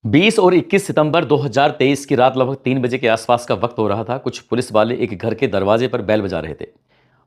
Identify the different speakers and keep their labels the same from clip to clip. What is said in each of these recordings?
Speaker 1: 20 और 21 सितंबर 2023 की रात लगभग 3 बजे के आसपास का वक्त हो रहा था। कुछ पुलिस वाले एक घर के दरवाजे पर बेल बजा रहे थे।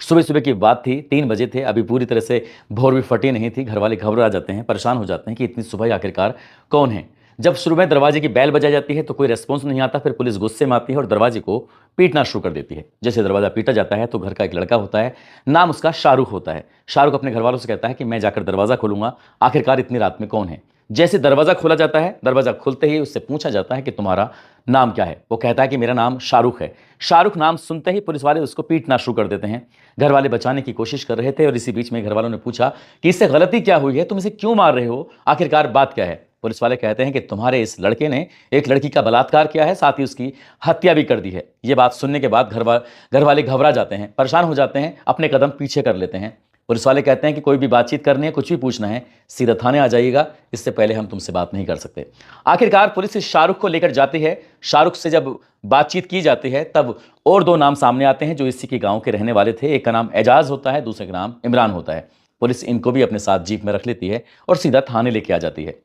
Speaker 1: सुबह सुबह की बात थी, 3 बजे थे। अभी पूरी तरह से भोर भी फटी नहीं थी। घर वाले घबरा जाते हैं, परेशान हो जाते हैं कि इतनी सुबह आखिरकार कौन है। जब शुरू में दरवाजे की बेल बजाई जाती है तो कोई रेस्पॉन्स नहीं आता। फिर पुलिस गुस्से में आती है और दरवाजे को पीटना शुरू कर देती है। जैसे दरवाजा पीटा जाता है तो घर का एक लड़का होता है, नाम उसका शाहरुख होता है। शाहरुख अपने घर वालों से कहता है कि मैं जाकर दरवाजा खोलूंगा, आखिरकार इतनी रात में कौन है। जैसे दरवाजा खोला जाता है, दरवाजा खुलते ही उससे पूछा जाता है कि तुम्हारा नाम क्या है। वो कहता है कि मेरा नाम शाहरुख है। शाहरुख नाम सुनते ही पुलिस वाले उसको पीटना शुरू कर देते हैं। घर वाले बचाने की कोशिश कर रहे थे और इसी बीच में घर वालों ने पूछा कि इससे गलती क्या हुई है, तुम इसे क्यों मार रहे हो, आखिरकार बात क्या है। पुलिस वाले कहते हैं कि तुम्हारे इस लड़के ने एक लड़की का बलात्कार किया है, साथ ही उसकी हत्या भी कर दी है। ये बात सुनने के बाद घर वाले घबरा जाते हैं, परेशान हो जाते हैं, अपने कदम पीछे कर लेते हैं। पुलिस वाले कहते हैं कि कोई भी बातचीत करनी है, कुछ भी पूछना है, सीधा थाने आ जाइएगा, इससे पहले हम तुमसे बात नहीं कर सकते। आखिरकार पुलिस इस शाहरुख को लेकर जाती है। शाहरुख से जब बातचीत की जाती है तब और दो नाम सामने आते हैं जो इसी के गांव के रहने वाले थे। एक का नाम एजाज होता है, दूसरे का नाम इमरान होता है। पुलिस इनको भी अपने साथ जीप में रख लेती है और सीधा थाने लेके आ जाती है।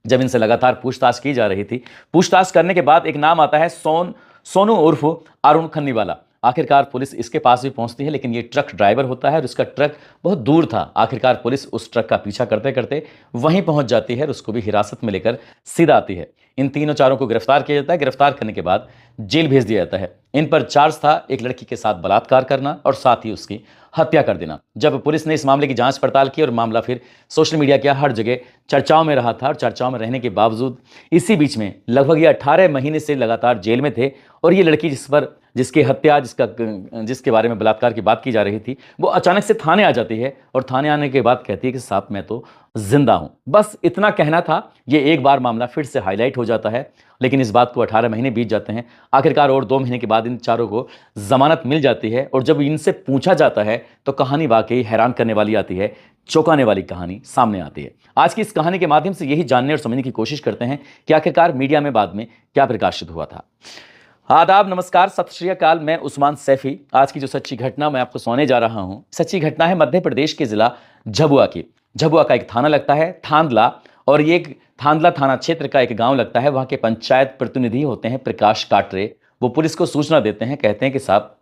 Speaker 1: जब इनसे लगातार पूछताछ की जा रही थी, पूछताछ करने के बाद एक नाम आता है सोनू उर्फ अरुण खन्नीवाला। आखिरकार पुलिस इसके पास भी पहुंचती है, लेकिन ये ट्रक ड्राइवर होता है और इसका ट्रक बहुत दूर था। आखिरकार पुलिस उस ट्रक का पीछा करते करते वहीं पहुंच जाती है और उसको भी हिरासत में लेकर सीधा आती है। इन तीनों चारों को गिरफ्तार किया जाता है। गिरफ्तार करने के बाद जेल भेज दिया जाता है। इन पर चार्ज था एक लड़की के साथ बलात्कार करना और साथ ही उसकी हत्या कर देना। जब पुलिस ने इस मामले की जांच पड़ताल की और मामला फिर सोशल मीडिया के हर जगह चर्चाओं में रहा था और चर्चाओं में रहने के बावजूद इसी बीच में लगभग ये 18 महीने से लगातार जेल में थे और ये लड़की जिसकी हत्या जिसके बारे में बलात्कार की बात की जा रही थी, वो अचानक से थाने आ जाती है और थाने आने के बाद कहती है कि साहब मैं तो जिंदा हूं। बस इतना कहना था। ये एक बार मामला फिर से हाईलाइट हो जाता है, लेकिन इस बात को 18 महीने बीत जाते हैं। आखिरकार और 2 महीने के बाद इन चारों को जमानत मिल जाती है और जब इनसे पूछा जाता है तो कहानी वाकई हैरान करने वाली आती है, चौंकाने वाली कहानी सामने आती है। आज की इस कहानी के माध्यम से यही जानने और समझने की कोशिश करते हैं कि आखिरकार मीडिया में बाद में क्या प्रकाशित हुआ था। आदाब, नमस्कार, सत श्री अकाल। मैं उस्मान सैफी। आज की जो सच्ची घटना मैं आपको सुनाने जा रहा हूं, सच्ची घटना है मध्य प्रदेश के जिला झाबुआ की। झाबुआ का एक थाना लगता है थांदला, और ये एक थांदला थाना क्षेत्र का एक गांव लगता है। वहां के पंचायत प्रतिनिधि होते हैं प्रकाश काटरे। वो पुलिस को सूचना देते हैं, कहते हैं कि साहब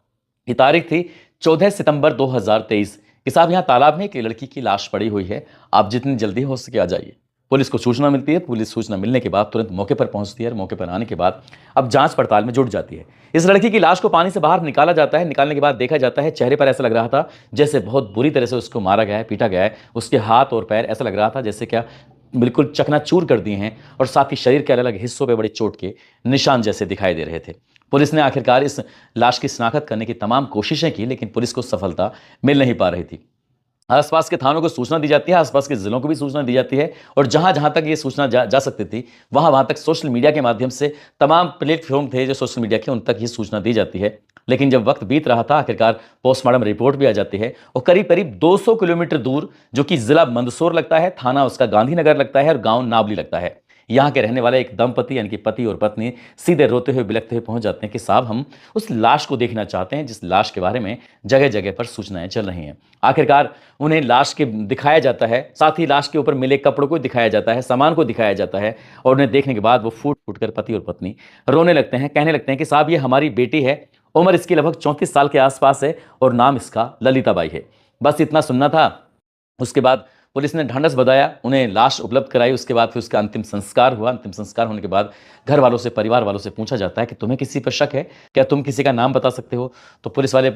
Speaker 1: ये तारीख थी 14 सितंबर 2023 कि साहब यहाँ तालाब में एक लड़की की लाश पड़ी हुई है, आप जितनी जल्दी हो सके आ जाइए। पुलिस को सूचना मिलती है। पुलिस सूचना मिलने के बाद तुरंत मौके पर पहुंचती है और मौके पर आने के बाद अब जांच पड़ताल में जुट जाती है। इस लड़की की लाश को पानी से बाहर निकाला जाता है। निकालने के बाद देखा जाता है चेहरे पर ऐसा लग रहा था जैसे बहुत बुरी तरह से उसको मारा गया है, पीटा गया है। उसके हाथ और पैर ऐसा लग रहा था जैसे क्या बिल्कुल चकनाचूर कर दिए हैं और साथ ही शरीर के अलग अलग हिस्सों पे बड़े चोट के निशान जैसे दिखाई दे रहे थे। पुलिस ने आखिरकार इस लाश की शिनाख्त करने की तमाम कोशिशें की, लेकिन पुलिस को सफलता मिल नहीं पा रही थी। आसपास के थानों को सूचना दी जाती है, आसपास के जिलों को भी सूचना दी जाती है और जहां जहां तक ये सूचना जा सकती थी वहां तक सोशल मीडिया के माध्यम से तमाम प्लेटफॉर्म थे जो सोशल मीडिया के, उन तक ये सूचना दी जाती है। लेकिन जब वक्त बीत रहा था, आखिरकार पोस्टमार्टम रिपोर्ट भी आ जाती है और करीब करीब 200 किलोमीटर दूर, जो कि जिला मंदसौर लगता है, थाना उसका गांधीनगर लगता है और गांव नावली लगता है, यहाँ के रहने वाले एक दंपति यानी कि पति और पत्नी सीधे रोते हुए बिलखते हुए पहुंच जाते हैं कि साहब हम उस लाश को देखना चाहते हैं जिस लाश के बारे में जगह जगह पर सूचनाएं चल रही हैं। आखिरकार उन्हें लाश के दिखाया जाता है, साथ ही लाश के ऊपर मिले कपड़ों को दिखाया जाता है, सामान को दिखाया जाता है और उन्हें देखने के बाद वो फूट फूट कर पति और पत्नी रोने लगते हैं, कहने लगते हैं कि साहब ये हमारी बेटी है, उम्र इसकी लगभग 34 साल के आसपास है और नाम इसका ललिताबाई है। बस इतना सुनना था। उसके बाद पुलिस ने ढांढस बंधाया, उन्हें लाश उपलब्ध कराई। उसके बाद फिर उसका अंतिम संस्कार हुआ। अंतिम संस्कार होने के बाद घर वालों से, परिवार वालों से पूछा जाता है कि तुम्हें किसी पर शक है क्या, तुम किसी का नाम बता सकते हो। तो पुलिस वाले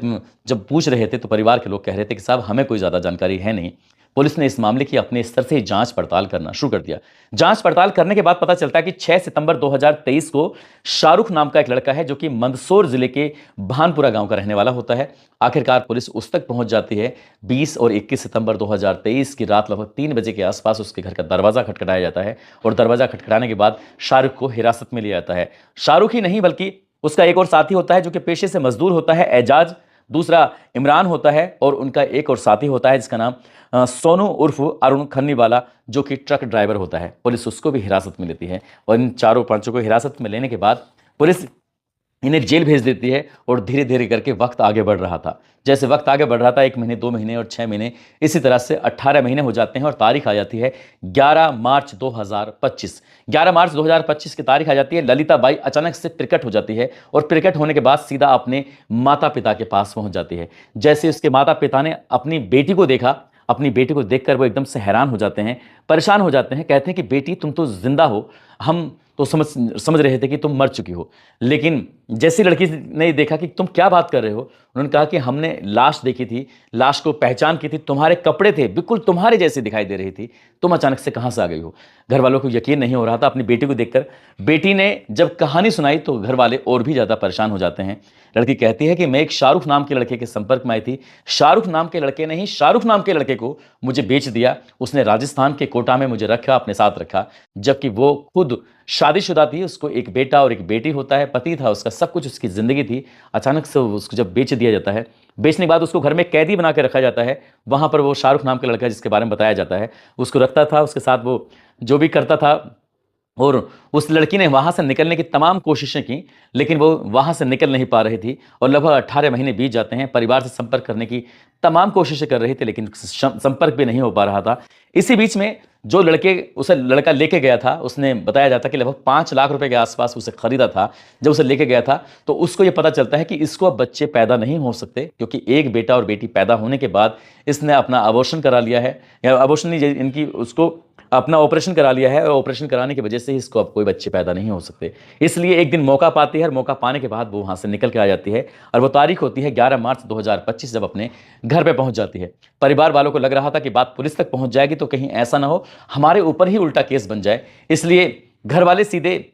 Speaker 1: जब पूछ रहे थे तो परिवार के लोग कह रहे थे कि साहब हमें कोई ज़्यादा जानकारी है नहीं। पुलिस ने इस मामले की अपने स्तर से ही जांच पड़ताल करना शुरू कर दिया। जांच पड़ताल करने के बाद पता चलता है कि 6 सितंबर 2023 को शाहरुख नाम का एक लड़का है जो कि मंदसौर जिले के भानपुरा गांव का रहने वाला होता है। आखिरकार पुलिस उस तक पहुंच जाती है। 20 और 21 सितंबर 2023 की रात लगभग 3 बजे के आसपास उसके घर का दरवाजा खटखटाया जाता है और दरवाजा खटखटाने के बाद शाहरुख को हिरासत में लिया जाता है। शाहरुख ही नहीं बल्कि उसका एक और साथी होता है जो कि पेशे से मजदूर होता है, एजाज। दूसरा इमरान होता है और उनका एक और साथी होता है जिसका नाम सोनू उर्फ अरुण खन्नीवाला, जो कि ट्रक ड्राइवर होता है। पुलिस उसको भी हिरासत में लेती है और इन चारों पांचों को हिरासत में लेने के बाद पुलिस इन्हें जेल भेज देती है और धीरे धीरे करके वक्त आगे बढ़ रहा था। जैसे वक्त आगे बढ़ रहा था, 1 महीने, 2 महीने और 6 महीने, इसी तरह से 18 महीने हो जाते हैं और तारीख आ जाती है 11 मार्च 2025। 11 मार्च 2025 की तारीख आ जाती है। ललिता बाई अचानक से प्रकट हो जाती है और प्रकट होने के बाद सीधा अपने माता पिता के पास पहुंच जाती है। जैसे उसके माता पिता ने अपनी बेटी को देखा, अपनी बेटी को देखकर वो एकदम से हैरान हो जाते हैं, परेशान हो जाते हैं। कहते हैं कि बेटी तुम तो जिंदा हो, हम तो समझ रहे थे कि तुम मर चुकी हो। लेकिन जैसी लड़की ने देखा कि तुम क्या बात कर रहे हो, उन्होंने कहा कि हमने लाश देखी थी, लाश को पहचान की थी, तुम्हारे कपड़े थे, बिल्कुल तुम्हारे जैसी दिखाई दे रही थी, तुम अचानक से कहां से आ गई हो। घर वालों को यकीन नहीं हो रहा था अपनी बेटी को देखकर। बेटी ने जब कहानी सुनाई तो घर वाले और भी ज्यादा परेशान हो जाते हैं। लड़की कहती है कि मैं एक शाहरुख नाम के लड़के के संपर्क में आई थी, शाहरुख नाम के लड़के ने ही शाहरुख नाम के लड़के को मुझे बेच दिया, उसने राजस्थान के कोटा में मुझे रखा, अपने साथ रखा, जबकि वो खुद शादीशुदा थी, उसको एक बेटा और एक बेटी होता है, पति था उसका, सब कुछ उसकी जिंदगी थी। अचानक से उसको जब बेच दिया जाता है, बेचने के बाद उसको घर में कैदी बना के रखा जाता है। वहां पर वो शाहरुख नाम का लड़का जिसके बारे में बताया जाता है, उसको रखता था, उसके साथ वो जो भी करता था। और उस लड़की ने वहां से निकलने की तमाम कोशिशें की, लेकिन वो वहां से निकल नहीं पा रही थी और लगभग 18 महीने बीत जाते हैं। परिवार से संपर्क करने की तमाम कोशिशें कर रही थी, लेकिन संपर्क भी नहीं हो पा रहा था। इसी बीच में जो उसे लड़का लेके गया था, उसने बताया जाता कि लगभग 5 लाख रुपए के आसपास उसे खरीदा था। जब उसे लेके गया था तो उसको यह पता चलता है कि इसको अब बच्चे पैदा नहीं हो सकते, क्योंकि एक बेटा और बेटी पैदा होने के बाद इसने अपना अबॉर्शन करा लिया है, या अबॉर्शन नहीं, इनकी उसको अपना ऑपरेशन करा लिया है और ऑपरेशन कराने की वजह से इसको अब कोई बच्चे पैदा नहीं हो सकते। इसलिए एक दिन मौका पाती है और मौका पाने के बाद वो वहां से निकल के आ जाती है और वो तारीख होती है 11 मार्च 2025, जब अपने घर पे पहुंच जाती है। परिवार वालों को लग रहा था कि बात पुलिस तक पहुंच जाएगी तो कहीं ऐसा ना हो हमारे ऊपर ही उल्टा केस बन जाए, इसलिए घर वाले सीधे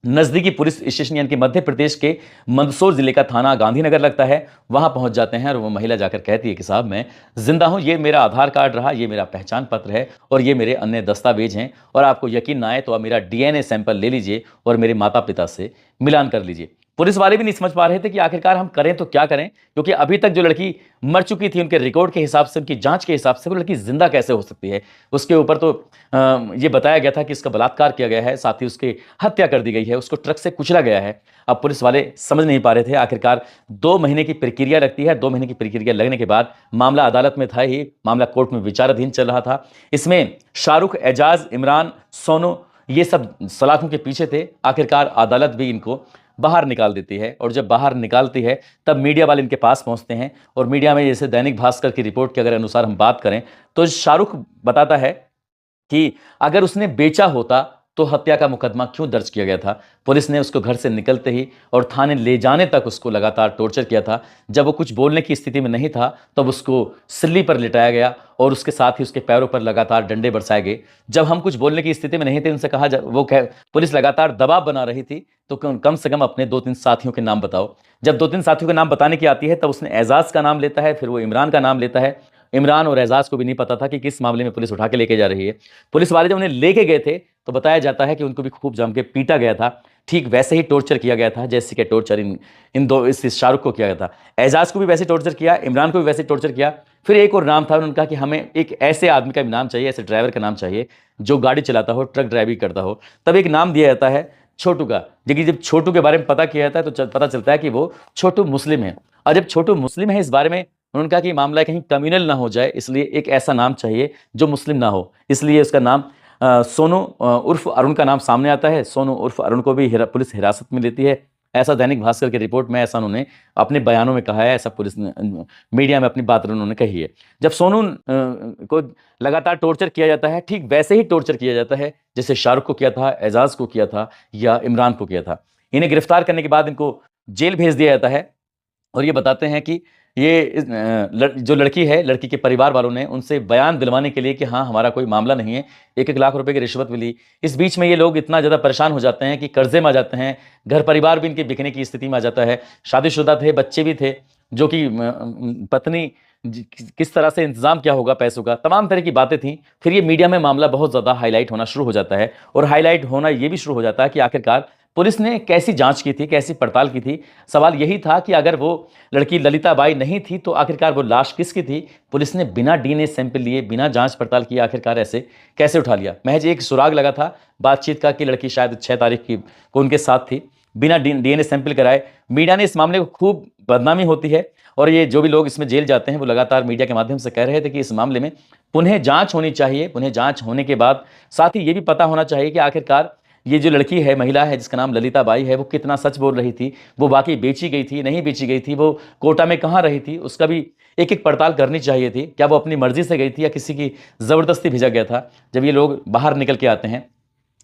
Speaker 1: नजदीकी पुलिस स्टेशन यानी कि मध्य प्रदेश के मंदसौर जिले का थाना गांधीनगर लगता है, वहां पहुंच जाते हैं और वो महिला जाकर कहती है कि साहब मैं जिंदा हूं, ये मेरा आधार कार्ड रहा, ये मेरा पहचान पत्र है और ये मेरे अन्य दस्तावेज हैं, और आपको यकीन ना आए तो आप मेरा डीएनए सैंपल ले लीजिए और मेरे माता पिता से मिलान कर लीजिए। पुलिस वाले भी नहीं समझ पा रहे थे कि आखिरकार हम करें तो क्या करें, क्योंकि अभी तक जो लड़की मर चुकी थी उनके रिकॉर्ड के हिसाब से, उनकी जांच के हिसाब से वो लड़की जिंदा कैसे हो सकती है। उसके ऊपर तो ये बताया गया था कि इसका बलात्कार किया गया है, साथ ही उसकी हत्या कर दी गई है, उसको ट्रक से कुचला गया है। अब पुलिस वाले समझ नहीं पा रहे थे। आखिरकार 2 महीने की प्रक्रिया लगती है। 2 महीने की प्रक्रिया लगने के बाद मामला अदालत में था ही, मामला कोर्ट में विचाराधीन चल रहा था। इसमें शाहरुख, एजाज, इमरान, सोनू ये सब सलाखों के पीछे थे। आखिरकार अदालत भी इनको बाहर निकाल देती है, और जब बाहर निकालती है तब मीडिया वाले इनके पास पहुंचते हैं और मीडिया में जैसे दैनिक भास्कर की रिपोर्ट के अगर अनुसार हम बात करें तो शाहरुख बताता है कि अगर उसने बेचा होता तो हत्या का मुकदमा क्यों दर्ज किया गया था। पुलिस ने उसको घर से निकलते ही और थाने ले जाने तक उसको लगातार टॉर्चर किया था। जब वो कुछ बोलने की स्थिति में नहीं था तब उसको सिल्ली पर लिटाया गया और उसके साथ ही उसके पैरों पर लगातार डंडे बरसाए गए। जब हम कुछ बोलने की स्थिति में नहीं थे, उनसे कहा पुलिस लगातार दबाव बना रही थी तो कम से कम अपने 2-3 साथियों के नाम बताओ। जब 2-3 साथियों के नाम बताने की आती है तब उसने एजाज का नाम लेता है, फिर वो इमरान का नाम लेता है। इमरान और एजाज को भी नहीं पता था कि किस मामले में पुलिस उठा के लेके जा रही है। पुलिस वाले जब उन्हें लेके गए थे तो बताया जाता है कि उनको भी खूब जम के पीटा गया था। ठीक वैसे ही टॉर्चर किया गया था जैसे कि टॉर्चर इस शाहरुख को किया गया था। एजाज को भी वैसे टॉर्चर किया, इमरान को भी वैसे टॉर्चर किया। फिर एक और नाम था, उन्होंने कहा कि हमें एक ऐसे आदमी का नाम चाहिए, ऐसे ड्राइवर का नाम चाहिए जो गाड़ी चलाता हो, ट्रक ड्राइविंग करता हो। तब एक नाम दिया जाता है छोटू का। लेकिन जब छोटू के बारे में पता किया जाता है तो पता चलता है कि वो छोटू मुस्लिम है। और जब छोटू मुस्लिम है, इस बारे में उन्होंने कहा कि मामला कहीं कम्युनल ना हो जाए, इसलिए एक ऐसा नाम चाहिए जो मुस्लिम ना हो। इसलिए उसका नाम सोनू उर्फ अरुण का नाम सामने आता है। सोनू उर्फ अरुण को भी पुलिस हिरासत में लेती है। ऐसा दैनिक भास्कर की रिपोर्ट में, ऐसा उन्होंने अपने बयानों में कहा है, ऐसा पुलिस ने मीडिया में अपनी बात उन्होंने कही है। जब सोनू को लगातार टॉर्चर किया जाता है, ठीक वैसे ही टॉर्चर किया जाता है जैसे शाहरुख को किया था, एजाज को किया था या इमरान को किया था। इन्हें गिरफ्तार करने के बाद इनको जेल भेज दिया जाता है और ये बताते हैं कि ये जो लड़की है, लड़की के परिवार वालों ने उनसे बयान दिलवाने के लिए कि हाँ हमारा कोई मामला नहीं है, 1-1 लाख रुपए की रिश्वत मिली। इस बीच में ये लोग इतना ज़्यादा परेशान हो जाते हैं कि कर्जे में आ जाते हैं, घर परिवार भी इनके बिकने की स्थिति में आ जाता है। शादीशुदा थे, बच्चे भी थे, जो कि पत्नी किस तरह से इंतजाम क्या होगा पैसों का, तमाम तरह की बातें थी। फिर ये मीडिया में मामला बहुत ज़्यादा हाईलाइट होना शुरू हो जाता है और हाईलाइट होना ये भी शुरू हो जाता है कि आखिरकार पुलिस ने कैसी जांच की थी, कैसी पड़ताल की थी। सवाल यही था कि अगर वो लड़की ललिता बाई नहीं थी तो आखिरकार वो लाश किसकी थी। पुलिस ने बिना डीएनए सैंपल लिए, बिना जांच पड़ताल किए आखिरकार ऐसे कैसे उठा लिया। महज एक सुराग लगा था बातचीत का कि लड़की शायद 6 तारीख को उनके साथ थी। बिना डीएनए सैंपल कराए। मीडिया ने इस मामले को खूब बदनामी होती है और ये जो भी लोग इसमें जेल जाते हैं वो लगातार मीडिया के माध्यम से कह रहे थे कि इस मामले में पुनः जांच होनी चाहिए। पुनः जांच होने के बाद साथ ही ये भी पता होना चाहिए कि आखिरकार ये जो लड़की है, महिला है जिसका नाम ललिता बाई है, वो कितना सच बोल रही थी, वो वाकई बेची गई थी, नहीं बेची गई थी, वो कोटा में कहाँ रही थी, उसका भी एक एक पड़ताल करनी चाहिए थी। क्या वो अपनी मर्जी से गई थी या किसी की ज़बरदस्ती भेजा गया था। जब ये लोग बाहर निकल के आते हैं,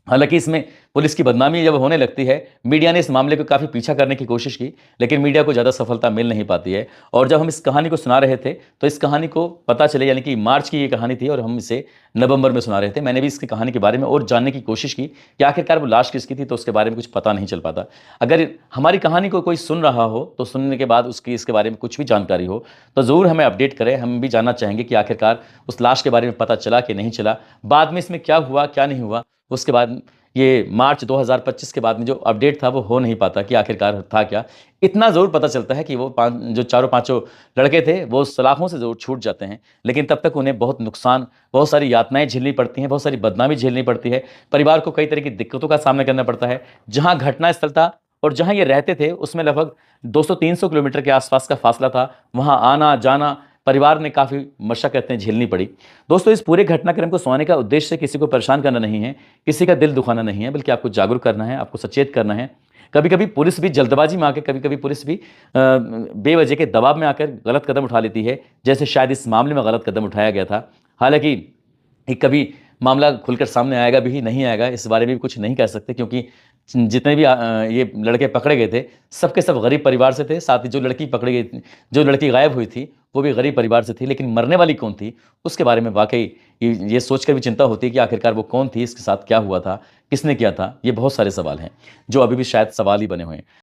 Speaker 1: हालांकि इसमें पुलिस की बदनामी जब होने लगती है, मीडिया ने इस मामले को काफ़ी पीछा करने की कोशिश की, लेकिन मीडिया को ज़्यादा सफलता मिल नहीं पाती है। और जब हम इस कहानी को सुना रहे थे तो इस कहानी को पता चले, यानी कि मार्च की ये कहानी थी और हम इसे नवंबर में सुना रहे थे। मैंने भी इसकी कहानी के बारे में और जानने की कोशिश की कि आखिरकार वो लाश किसकी थी, तो उसके बारे में कुछ पता नहीं चल पाता। अगर हमारी कहानी को कोई सुन रहा हो तो सुनने के बाद उसकी इसके बारे में कुछ भी जानकारी हो तो ज़रूर हमें अपडेट करें। हम भी जानना चाहेंगे कि आखिरकार उस लाश के बारे में पता चला कि नहीं चला, बाद में इसमें क्या हुआ क्या नहीं हुआ। उसके बाद ये मार्च 2025 के बाद में जो अपडेट था वो हो नहीं पाता कि आखिरकार था क्या। इतना ज़रूर पता चलता है कि वो जो चारों पांचों लड़के थे वो सलाखों से ज़रूर छूट जाते हैं, लेकिन तब तक उन्हें बहुत नुकसान, बहुत सारी यातनाएं झेलनी पड़ती हैं, बहुत सारी बदनामी झेलनी पड़ती है। परिवार को कई तरह की दिक्कतों का सामना करना पड़ता है। जहाँ घटनास्थल था और जहाँ ये रहते थे उसमें लगभग 200-300 किलोमीटर के आसपास का फासला था। वहाँ आना जाना परिवार ने काफ़ी मशक्कतें झेलनी पड़ी। दोस्तों, इस पूरे घटनाक्रम को सुनाने का उद्देश्य किसी को परेशान करना नहीं है, किसी का दिल दुखाना नहीं है, बल्कि आपको जागरूक करना है, आपको सचेत करना है। कभी कभी पुलिस भी जल्दबाजी में आकर, कभी कभी पुलिस भी बेवजह के दबाव में आकर गलत कदम उठा लेती है, जैसे शायद इस मामले में गलत कदम उठाया गया था। हालांकि ये कभी मामला खुलकर सामने आएगा भी नहीं आएगा, इस बारे में भी कुछ नहीं कह सकते, क्योंकि जितने भी ये लड़के पकड़े गए थे सबके सब गरीब परिवार से थे। साथ ही जो लड़की पकड़ी गई थी, जो लड़की गायब हुई थी, वो भी गरीब परिवार से थी। लेकिन मरने वाली कौन थी उसके बारे में वाकई ये सोचकर भी चिंता होती है कि आखिरकार वो कौन थी, इसके साथ क्या हुआ था, किसने किया था। ये बहुत सारे सवाल हैं जो अभी भी शायद सवाल ही बने हुए हैं।